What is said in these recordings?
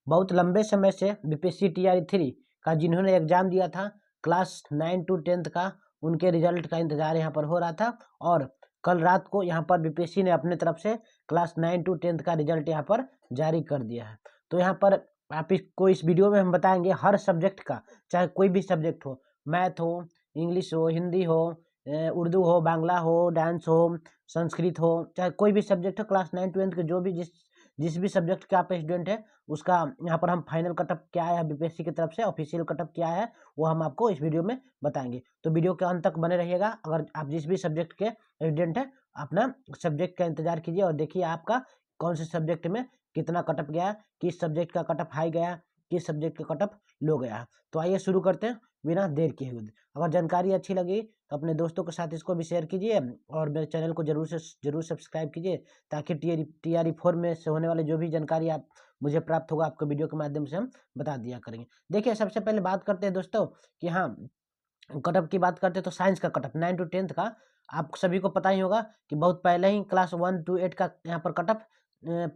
बहुत लंबे समय से बीपीएससी टीआरई 3 का जिन्होंने एग्जाम दिया था क्लास 9 to 10 का, उनके रिजल्ट का इंतजार यहाँ पर हो रहा था। और कल रात को यहाँ पर बीपीएससी ने अपने तरफ से क्लास 9 to 10 का रिजल्ट यहाँ पर जारी कर दिया है। तो यहाँ पर आपको इस वीडियो में हम बताएंगे हर सब्जेक्ट का, चाहे कोई भी सब्जेक्ट हो, मैथ हो, इंग्लिश हो, हिंदी हो, उर्दू हो, बांग्ला हो, डांस हो, संस्कृत हो, चाहे कोई भी सब्जेक्ट हो, क्लास 9 to 10 के जो भी जिस भी सब्जेक्ट का आप स्टूडेंट है, उसका यहाँ पर हम फाइनल कटअप क्या है बीपीएससी की तरफ से ऑफिशियल कटअप क्या है वो हम आपको इस वीडियो में बताएंगे। तो वीडियो के अंत तक बने रहिएगा। अगर आप जिस भी सब्जेक्ट के स्टूडेंट है, अपना सब्जेक्ट का इंतजार कीजिए और देखिए आपका कौन से सब्जेक्ट में कितना कटअप गया, किस सब्जेक्ट का कटअप हाई गया, किस सब्जेक्ट का कटअप लो गया। तो आइए शुरू करते हैं बिना देर किए हुए। अगर जानकारी अच्छी लगी तो अपने दोस्तों के साथ इसको भी शेयर कीजिए और मेरे चैनल को जरूर सब्सक्राइब कीजिए, ताकि टीआरई 4 में से होने वाले जो भी जानकारी आप मुझे प्राप्त होगा, आपको वीडियो के माध्यम से हम बता दिया करेंगे। देखिए, सबसे पहले बात करते हैं दोस्तों कि हाँ, कटअप की बात करते हैं तो साइंस का कटअप 9 to 10 का आप सभी को पता ही होगा कि बहुत पहले ही क्लास 1 to 8 का यहाँ पर कटअप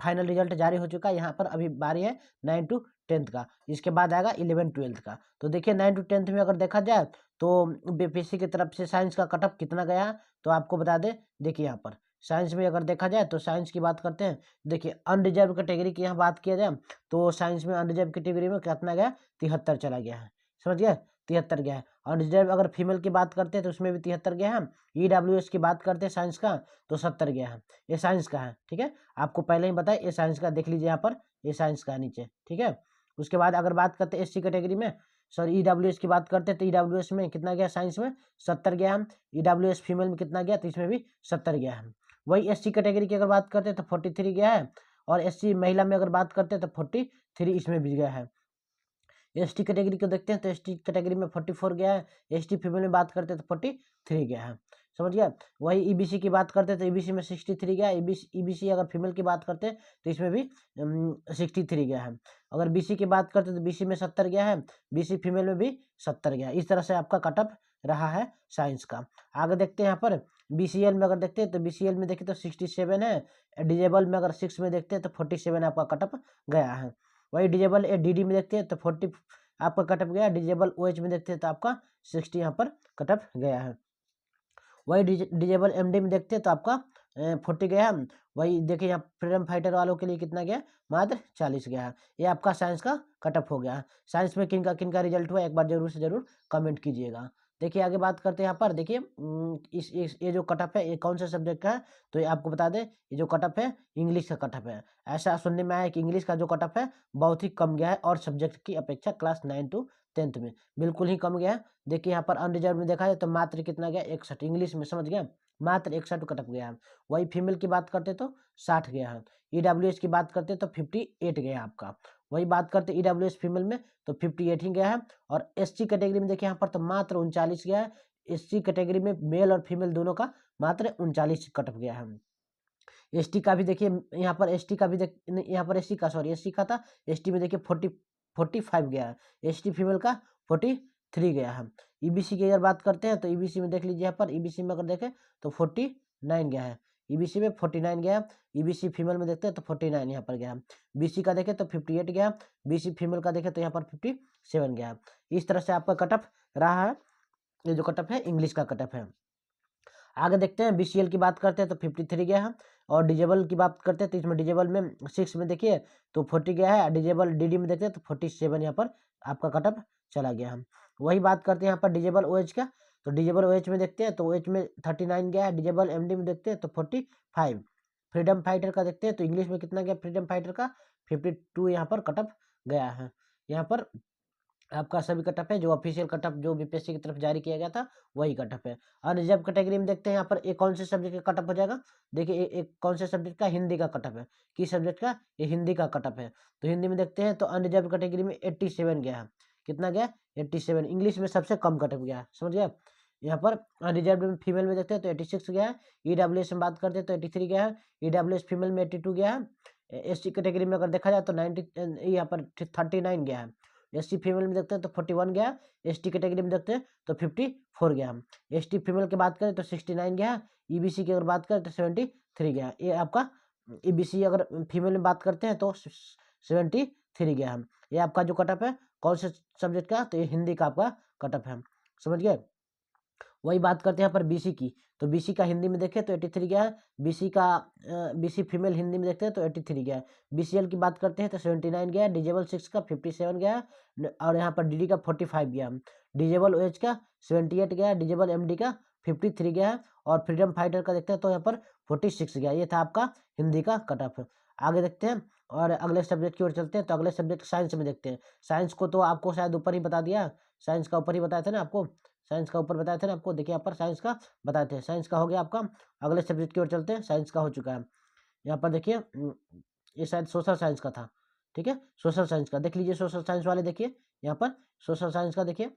फाइनल रिजल्ट जारी हो चुका है। यहाँ पर अभी बारी है 9 to 10 का, इसके बाद आएगा 11 12 का। तो देखिए 9 to 10 में अगर देखा जाए तो बीपीएससी की तरफ से साइंस का कटअप कितना गया तो आपको बता दें। देखिए यहाँ पर साइंस में अगर देखा जाए तो साइंस की बात करते हैं। देखिए अनरिजर्व कैटेगरी की यहाँ बात किया जाए तो साइंस में अनरिजर्व कैटेगरी में कितना गया, 73 चला गया है, समझ गया, 73 गया है। और रिजर्व अगर फीमेल की बात करते हैं तो उसमें भी 73 गया है। ईडब्ल्यूएस की बात करते हैं साइंस का तो 70 गया है। ये साइंस का है, ठीक है, आपको पहले ही बताया ये साइंस का, देख लीजिए यहाँ पर ये साइंस का है नीचे, ठीक है। उसके बाद अगर बात करते हैं एससी कैटेगरी में, सॉरी ईडब्ल्यूएस की बात करते हैं तो ईडब्ल्यूएस में कितना गया, साइंस में 70 गया है। ईडब्ल्यूएस फीमेल में कितना गया तो इसमें भी 70 गया है। वही एससी कैटेगरी की अगर बात करते हैं तो 43 गया है। और एससी महिला में अगर बात करते हैं तो 43 इसमें भी गया है। एसटी कैटेगरी को देखते हैं तो एसटी कैटेगरी में 44 गया है। एसटी फीमेल में बात करते हैं तो 43 गया है, समझ गया। वही ईबीसी की बात करते हैं तो ईबीसी में 63 गया है। ईबीसी अगर फीमेल की बात करते हैं तो इसमें भी 63 गया है। अगर बीसी की बात करते हैं तो बीसी में 70 गया है, बीसी फीमेल में भी 70 गया है। इस तरह से आपका कटअप रहा है साइंस का। आगे देखते हैं यहाँ पर बीसीएल में अगर देखते हैं तो बीसीएल में देखिए तो 67 है। डिजेबल में अगर 6 में देखते हैं तो 47 आपका कटअप गया है। वही डिजेबल डीडी में देखते हैं तो 40 आपका कटअप गया। डिजेबल ओएच में देखते हैं तो आपका 60 यहाँ पर कटअप गया है। वही डिजेबल एमडी में देखते हैं तो आपका 40 गया है। वही देखिए यहाँ फ्रीडम फाइटर वालों के लिए कितना गया, मात्र 40 गया है। ये आपका साइंस का कटअप हो गया। साइंस में किनका रिजल्ट हुआ एक बार जरूर से जरूर कमेंट कीजिएगा। देखिए आगे बात करते हैं यहाँ पर। देखिए ये जो कटअप है ये कौन से सब्जेक्ट का है तो ये आपको बता दें, ये जो कटअप है इंग्लिश का कटअप है। ऐसा सुनने में आया कि इंग्लिश का जो कटअप है बहुत ही कम गया है और सब्जेक्ट की अपेक्षा क्लास 9 to 10 में बिल्कुल ही कम गया है। देखिए यहाँ पर अनरिजर्व में देखा जाए तो मात्र कितना गया, 61 इंग्लिश में, समझ गया, मात्र 61 कटअप गया है। वही फीमेल की बात करते तो 60 गया है। ईडब्ल्यूएस की बात करते तो 58 गया आपका। वही बात करते ईडब्ल्यूएस फीमेल में तो 58 ही गया है। और एससी कैटेगरी में देखिए यहाँ पर तो मात्र 39 गया है। एससी कैटेगरी में मेल और फीमेल दोनों का मात्र 39 कटअप गया है। एसटी का भी देखिए यहाँ पर, एसटी का भी यहाँ पर एससी का, सॉरी एससी का था, एसटी में देखिए 45 गया है। एसटी फीमेल का 43 गया है। ईबीसी की अगर बात करते हैं तो ईबीसी में देख लीजिए यहाँ पर, ईबीसी में अगर देखें तो 49 गया है। ईबीसी में 49 गया। ईबीसी फीमेल में देखते हैं तो 49 यहाँ पर गया। बीसी का देखें तो 58 गया। बीसी फीमेल का देखें तो यहाँ पर 57 गया। इस तरह से आपका कटअप रहा है। ये जो कटअप है इंग्लिश का कटअप है। आगे देखते हैं बीसीएल की बात करते हैं तो 53 गया है। और डिजेबल की बात करते हैं तो इसमें डिजेबल में 6 में देखिए तो 40 गया है। डिजेबल डीडी में देखते हैं तो 47 यहाँ पर आपका कटअप चला गया है। वही बात करते हैं यहाँ पर डिजेबल ओएच का, तो डिजेबल ओएच में देखते हैं तो ओएच में 39 गया है। डिजेबल एमडी में देखते हैं तो 45। फ्रीडम फाइटर का देखते हैं तो इंग्लिश में कितना गया फ्रीडम फाइटर का, 52 यहाँ पर कटअप गया है। यहाँ पर आपका सभी कटअप है जो ऑफिशियल कटअप जो बीपीएससी की तरफ जारी किया गया था वही कटअप है। अनरिजर्व कैटेगरी में देखते हैं यहाँ पर एक कौन से सब्जेक्ट का कटअप हो जाएगा। देखिए एक कौन से सब्जेक्ट का, हिंदी का कटअप है। किस सब्जेक्ट का, ये हिंदी का कटअप है। तो हिंदी में देखते हैं तो अनरिजर्व कैटेगरी में 87 गया है। कितना गया, 87। इंग्लिश में सबसे कम कटअप गया है, समझ गया। यहाँ पर अनरिजर्व में फीमेल में देखते हैं तो 86 गया है। ईडब्ल्यूएस में बात करते हैं तो 83 गया है। ईडब्ल्यूएस फीमेल में 82 गया है। एससी कैटेगरी में अगर देखा जाए तो 90 यहाँ पर 39 गया है। एसटी फीमेल में देखते हैं तो 41 गया। एसटी कैटेगरी में देखते हैं तो 54 गया। एसटी फीमेल की बात करें तो 69 गया। ईबीसी की अगर बात करें तो 73 गया। ये आपका ईबीसी अगर फीमेल में बात करते हैं तो 73 83 गया है। ये आपका जो कटअप है कौन से सब्जेक्ट का, तो ये हिंदी का आपका कटअप है, समझ गए। वही बात करते हैं यहाँ पर बीसी की, तो बीसी का हिंदी में देखें तो 83 गया है। बीसी का बीसी फीमेल हिंदी में देखते हैं तो 83 गया है। बीसीएल की बात करते हैं तो 79 गया है। डिजेबल 6 का 57 गया है और यहाँ पर डीडी का 45 गया है। डिजेबल ओएच का 78 गया है। डिजेबल एमडी का 53 गया है और फ्रीडम फाइटर का देखते हैं तो यहाँ पर 46 गया। ये था आपका हिंदी का कट ऑफ। आगे देखते हैं और अगले सब्जेक्ट की ओर चलते हैं। तो अगले सब्जेक्ट साइंस में देखते हैं। साइंस को तो आपको शायद ऊपर ही बता दिया, साइंस का ऊपर ही बताया था ना आपको, साइंस का ऊपर बताए थे ना आपको। देखिए यहाँ पर साइंस का बताए थे, साइंस का हो गया आपका। अगले सब्जेक्ट की ओर चलते हैं, साइंस का हो चुका है। यहाँ पर देखिए ये शायद सोशल साइंस का था, ठीक है। सोशल साइंस का देख लीजिए, सोशल साइंस वाले देखिए यहाँ पर सोशल साइंस का देखिए।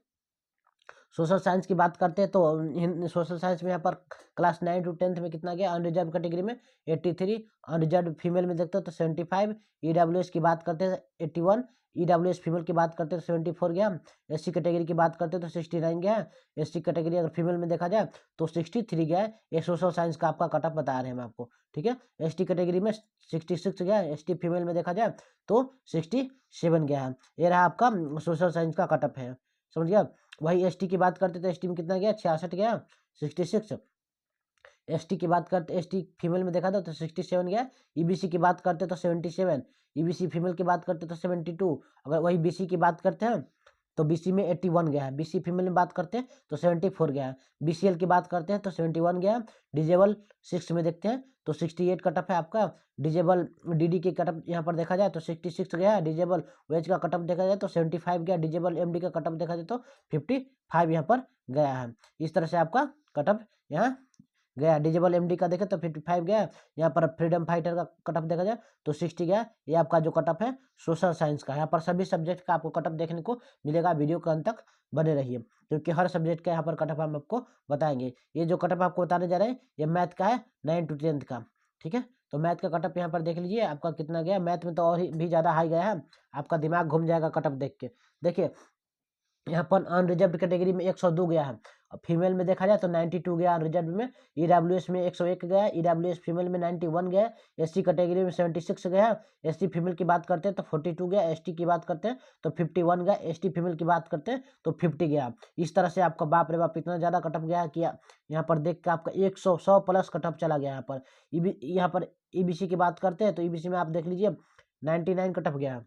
सोशल साइंस की बात करते हैं तो सोशल साइंस में यहाँ पर क्लास 9 to 10 में कितना गया, अनरिजर्व कैटेगरी में 83, अनरिजर्व फीमेल में देखते हो तो 75, ईडब्ल्यूएस की बात करते हैं 81, ईडब्ल्यूएस फीमेल की बात करते हैं तो 74 गया। एससी कैटेगरी की बात करते हैं तो 69 गया। एससी कैटेगरी अगर फीमेल में देखा जाए तो 63 गया है। ये सोशल साइंस का आपका कटअप बता रहे हैं हम आपको, ठीक है। एसटी कैटेगरी में 66 गया है। एसटी फीमेल में देखा जाए तो 67 गया है। ये रहा आपका सोशल साइंस का कटअप है, समझ गया। वही एसटी की बात करते तो एसटी में कितना गया, 66 गया, 66। एसटी की बात करते, एसटी फीमेल में देखा था तो 67 गया। ईबीसी की बात करते तो 77, ईबीसी फीमेल की बात करते तो 72। अगर वही बीसी की बात करते हैं तो बीसी में 81 गया है। बीसी फीमेल में बात करते हैं तो 74 गया है। बीसीएल की बात करते हैं तो 71 गया। डिजेबल 6 में देखते हैं तो 68 कटअप है आपका। डिजेबल डीडी के कटअप यहाँ पर देखा जाए तो 66 गया। डिजेबल वेज का कटअप देखा जाए तो 75 गया। डिजेबल एमडी का कटअप देखा जाए तो 55 यहाँ पर गया है। इस तरह से आपका कटअप यहाँ गया। डिजेबल एमडी का देखें तो 55 गया। यहाँ पर फ्रीडम फाइटर का कटअप देखा जाए तो 60 गया। ये आपका जो कटअप है सोशल साइंस का। यहाँ पर सभी सब्जेक्ट का आपको कटअप देखने को मिलेगा। वीडियो के अंत तक बने रहिए क्योंकि हर सब्जेक्ट का यहाँ पर कटअप हम आपको बताएंगे। ये जो कटअप आपको बताने जा रहे हैं ये मैथ का है 9 to 10 का, ठीक है। तो मैथ का कटअप यहाँ पर देख लीजिए आपका कितना गया। मैथ में तो और भी ज़्यादा हाई गया है, आपका दिमाग घूम जाएगा कटअप देख के। देखिए यहाँ पर अनरिजर्व कैटेगरी में 102 गया है। फीमेल में देखा जाए तो 92 गया अनरिजर्व में। ईडब्ल्यूएस में 101 गया। ईडब्ल्यूएस फीमेल में 91 गया। एससी कैटेगरी में 76 गया। एससी फीमेल की बात करते हैं तो 42 गया। एसटी की बात करते हैं तो 51 गया। एसटी फीमेल की बात करते हैं तो 50 गया। इस तरह से आपका बाप रे बाप इतना ज़्यादा कटअप गया कि यहाँ पर देख के आपका 100 प्लस कटअप चला गया। यहाँ पर ईबीसी की बात करते हैं तो ईबीसी में आप देख लीजिए 99 कटअप गया।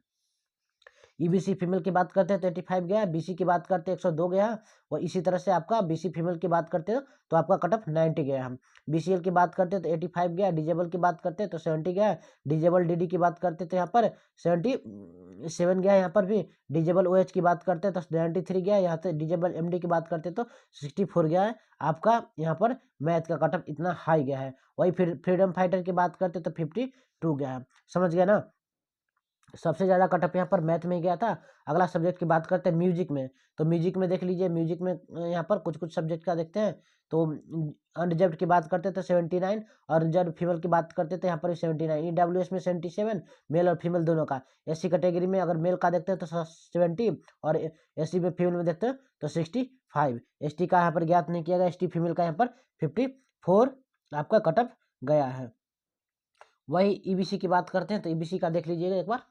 ईबीसी फीमेल की बात करते हैं तो 85 गया। बीसी की बात करते हैं 102 गया। और इसी तरह से आपका बीसी फीमेल की बात करते हो तो आपका कटअप 90 गया। हम बीसीएल की बात करते हैं तो 85 गया। डिजेबल की बात करते हैं तो 70 गया। डिजेबल डीडी की बात करते हैं तो यहाँ पर 77 गया। यहाँ पर भी डिजेबल ओएच की बात करते हैं तो 93 गया। यहाँ से डिजेबल एमडी की बात करते हैं तो 64 गया है। आपका यहाँ पर मैथ का कटअप इतना हाई गया है। वही फिर फ्रीडम फाइटर की बात करते तो 52 गया है, समझ गया ना। सबसे ज़्यादा कटअप यहाँ पर मैथ में गया था। अगला सब्जेक्ट की बात करते हैं म्यूजिक में। तो म्यूजिक में देख लीजिए, म्यूजिक में यहाँ पर कुछ कुछ सब्जेक्ट का देखते हैं तो अनरिजर्व की बात करते तो 79 और रिजर्व फीमेल की बात करते थे यहाँ पर 79। ईडब्ल्यूएस में 77 मेल और फीमेल दोनों का। एससी कैटेगरी में अगर मेल का देखते हैं तो 70 और एससी में फीमेल में देखते हैं तो 65। एसटी का यहाँ पर ज्ञात नहीं किया गया। एसटी फीमेल का यहाँ पर 54 आपका कटअप गया है। वही ईबीसी की बात करते हैं तो ईबीसी का देख लीजिएगा एक बार।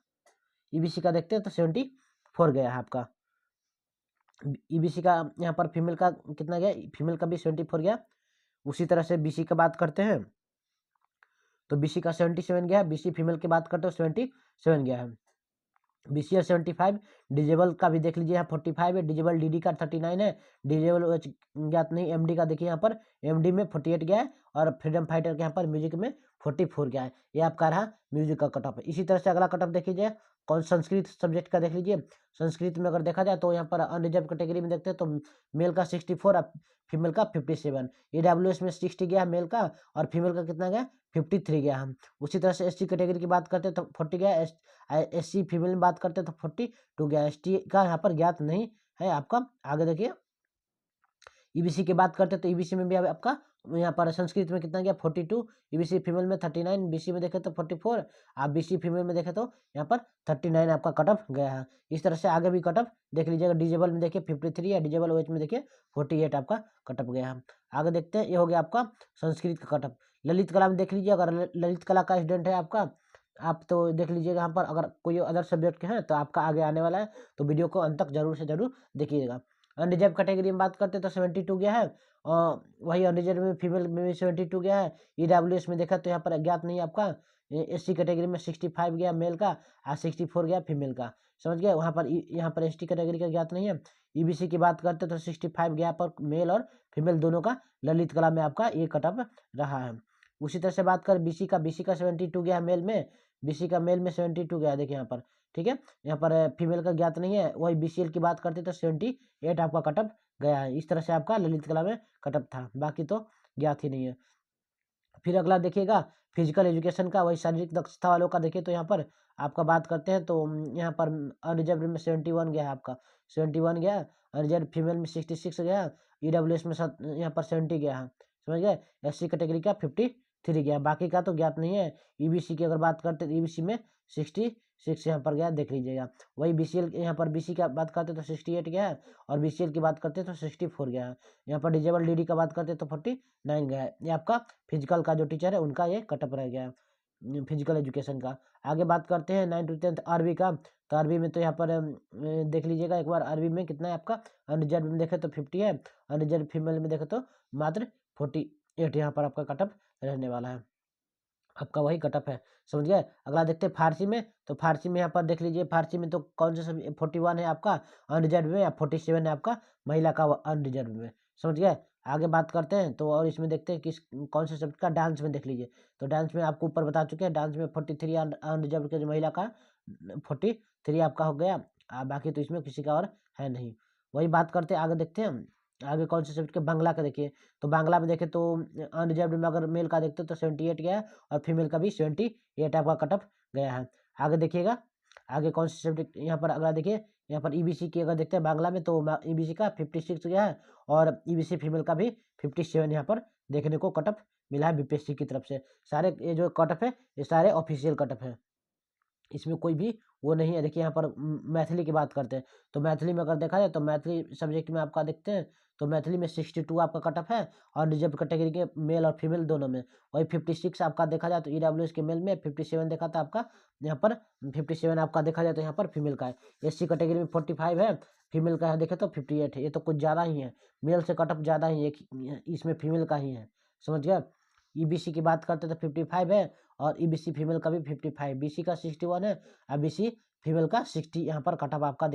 ईबीसी का देखते हैं तो 74 गया है आपका। ईबीसी का यहाँ पर फीमेल का कितना गया, फीमेल का भी 74 गया। उसी तरह से बीसी का बात करते हैं तो बीसी का 77 गया। बीसी फीमेल की बात करते हो 77 गया है। बीसीएल 75। डिजेबल का भी देख लीजिए यहाँ 45 है। डिजेबल डीडी का 39 है। डिजेबल ओएच ज्ञात नहीं। एमडी का देखिए यहाँ पर एमडी में 48 गया है और फ्रीडम फाइटर के यहाँ पर म्यूजिक में 44 गया है। ये आपका रहा म्यूजिक का कटअप। इसी तरह से अगला कटअप देख लीजिए कौन संस्कृत सब्जेक्ट का देख लीजिए। संस्कृत में अगर देखा जाए तो यहाँ पर अनरिजर्व कैटेगरी में देखते हैं तो मेल का 64 और फीमेल का 57। ईडब्ल्यूएस में 60 गया मेल का और फीमेल का कितना गया 53 गया। हम उसी तरह से एसटी कैटेगरी की बात करते हैं तो 40 गया। एससी फीमेल में बात करते हैं तो 42 गया। एसटी का यहाँ पर ज्ञात नहीं है आपका। आगे देखिए ईबीसी की बात करते हैं तो ईबीसी में भी आपका यहाँ पर संस्कृत में कितना गया 42। ईबीसी फीमेल में 39। बीसी में देखे तो 44। आप बीसी फीमेल में देखे तो यहाँ पर 39 आपका कटअप गया है। इस तरह से आगे भी कटअप देख लीजिएगा। डिजेबल में देखिए 53 है। डिजेबल ओएच में देखिए 48 आपका कटअप गया है। आगे देखते हैं, ये हो गया आपका संस्कृत का कटअप। ललित कला में देख लीजिए, अगर ललित कला का स्टूडेंट है आपका आप तो देख लीजिएगा यहाँ पर, अगर कोई अदर सब्जेक्ट के हैं तो आपका आगे आने वाला है, तो वीडियो को अंत तक जरूर से जरूर देखिएगा। अनरिजर्व कैटेगरी में बात करते हैं तो 72 गया है, और वही अनरिजर्व में फीमेल में भी 72 गया है। ईडब्ल्यूएस में देखा तो यहाँ पर अज्ञात नहीं है आपका। एससी कैटेगरी में 65 गया मेल का और 64 गया फीमेल का, समझ गए। वहाँ पर यहाँ पर एसटी कैटेगरी का ज्ञात नहीं है। ईबीसी की बात करते तो 65 गया पर मेल और फीमेल दोनों का ललित कला में आपका ये कटअप रहा है। उसी तरह से बात कर बीसी का 72 गया मेल में, बीसी का मेल में 72 गया, देखिए यहाँ पर, ठीक है। यहाँ पर फीमेल का ज्ञात नहीं है। वही बीसीएल की बात करते तो 78 आपका कटअप गया है। इस तरह से आपका ललित कला में कटअप था, बाकी तो ज्ञात ही नहीं है। फिर अगला देखिएगा फिजिकल एजुकेशन का, वही शारीरिक दक्षता वालों का देखिए तो यहाँ पर आपका बात करते हैं तो यहाँ पर अनरिजर्व में 71 गया है आपका, 71 गया। अनरिजर्व फीमेल में 66 गया। ईडब्ल्यूएस में यहाँ पर 70 गया है, समझ गए। एससी कैटेगरी का 53 गया, बाकी का तो ज्ञात नहीं है। ईबीसी की अगर बात करते तो ईबीसी में 66 यहाँ पर गया, देख लीजिएगा। वही बीसीएल यहाँ पर बीसी का बात करते तो 68 गया है, और बीसीएल की बात करते तो 64 गया है। यहाँ पर डिजेबल डीडी का बात करते तो 49 गया है। ये आपका फिजिकल का जो टीचर है उनका ये कटअप रह गया है फिजिकल एजुकेशन का। आगे बात करते हैं 9 to 10 आरबी का, तो आरबी में तो यहाँ पर देख लीजिएगा एक बार, आरबी में कितना है आपका। अनरिजर्व में देखे तो 50 है, अनरिजर्व फीमेल में देखे तो मात्र 48 यहाँ पर आपका कटअप रहने वाला है। आपका वही कटअप है, समझ गए। अगला देखते हैं फारसी में, तो फारसी में यहाँ पर देख लीजिए, फारसी में तो कौन सा 41 है आपका अनरिजर्व में, या 47 है आपका महिला का अनरिजर्व में, समझ गए। आगे बात करते हैं तो, और इसमें देखते हैं किस कौन से सब्जेक्ट का। डांस में देख लीजिए, तो डांस में आपको ऊपर बता चुके हैं, डांस में 43 अनरिजर्व के जो महिला का 43 आपका हो गया। बाकी तो इसमें किसी का और है नहीं। वही बात करते हैं, आगे देखते हैं आगे कौन से सब्जेक्ट के। बांग्ला का देखिए, तो बांग्ला में देखे तो अनरिजर्व में अगर मेल का देखते हो तो 78 गया है, और फीमेल का भी 78 आपका कटअप गया है। आगे देखिएगा आगे कौन से सब्जेक्ट यहाँ पर। अगला देखिए यहाँ पर ईबीसी की अगर देखते हैं बांग्ला में, तो ईबीसी का 56 गया है, और ईबीसी फीमेल का भी 57 यहाँ पर देखने को कटअप मिला है बीपीएससी की तरफ से। सारे ये जो कटअप है ये सारे ऑफिशियल कटअप है, इसमें कोई भी वो नहीं है। देखिए यहाँ पर मैथिली की बात करते हैं, तो मैथिली में अगर देखा जाए तो मैथिली सब्जेक्ट में आपका देखते हैं तो मैथिली में 62 आपका कटअप है, और रिजर्व कैटेगरी के मेल और फीमेल दोनों में। वही 56 आपका देखा जाए तो ईडब्ल्यूएस के मेल में, 57 देखा था आपका यहाँ पर, 57 आपका देखा जाए तो यहाँ पर फीमेल का है। एससी कैटेगरी में 45 है, फीमेल का है देखे तो 58 है। ये तो कुछ ज़्यादा ही है, मेल से कटअप ज़्यादा ही है, इसमें फीमेल का ही है, समझ गया। ईबीसी की बात करते तो 55 है, और ईबीसी फीमेल का भी 55, बीसी का 61 है, और बीसी फीमेल का 60 यहाँ पर कटअप आपका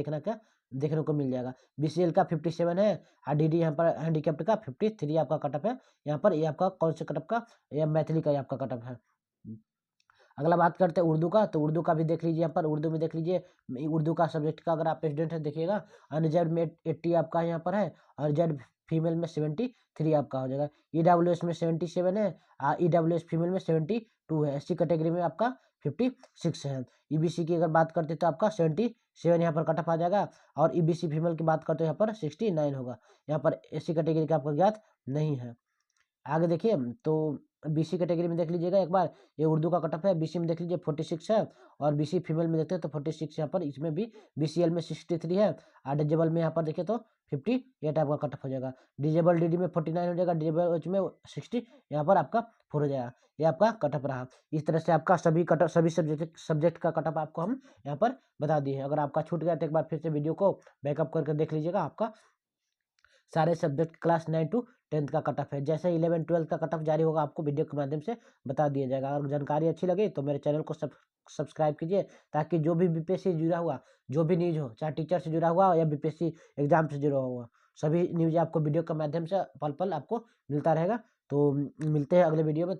देखने को मिल जाएगा। बीसीएल का 57 है, और डीडी यहाँ पर हैंडीकैप्ड का 53 आपका कटअप है। यहाँ पर ये आपका कौन से कटअप का, यह मैथिली का आपका कटअप है। अगला बात करते हैं उर्दू का, तो उर्दू का भी देख लीजिए यहाँ पर। उर्दू में देख लीजिए, उर्दू का सब्जेक्ट का अगर आप स्टूडेंट है देखिएगा, अनरिजर्व में 80 आपका यहाँ पर है, और रिजर्व फीमेल में 73 आपका हो जाएगा। ईडब्ल्यूएस में 77 है, ईडब्ल्यूएस फीमेल में 72 है। एससी कैटेगरी में आपका 56 है। ईबीसी की अगर बात करते तो आपका 77 यहाँ पर कटअप आ जाएगा, और ईबीसी फीमेल की बात करते हैं यहाँ पर 69 होगा। यहाँ पर एससी कैटेगरी का आपका ज्ञात नहीं है। आगे देखिए तो बीसी कैटेगरी में देख लीजिएगा एक बार, ये उर्दू का कटअप है। बीसी में देख लीजिए 46 है, और बीसी फीमेल में देखते हैं तो 46 यहाँ पर, इसमें भी बीसीएल में 63 है, और डिजेबल में यहाँ पर देखिए तो 58 आपका कटअप हो जाएगा। डिजेबल डीडी में 49 हो जाएगा, डिजेबल एच में 60 यहाँ पर आपका 4 हो जाएगा। ये आपका कटअप रहा। इस तरह से आपका सभी सब्जेक्ट का कटअप आपको हम यहाँ पर बता दिए हैं। अगर आपका छूट गया तो एक बार फिर से वीडियो को बैकअप करके देख लीजिएगा, आपका सारे सब्जेक्ट क्लास 9 to 10 का कटअप है। जैसे 11 12 का कटअप जारी होगा आपको वीडियो के माध्यम से बता दिया जाएगा। अगर जानकारी अच्छी लगी तो मेरे चैनल को सब्सक्राइब कीजिए, ताकि जो भी बीपीएससी जुड़ा हुआ जो भी न्यूज हो, चाहे टीचर से जुड़ा हुआ या बीपीएससी एग्जाम से जुड़ा हुआ, सभी न्यूज आपको वीडियो के माध्यम से पल पल आपको मिलता रहेगा। तो मिलते हैं अगले वीडियो में।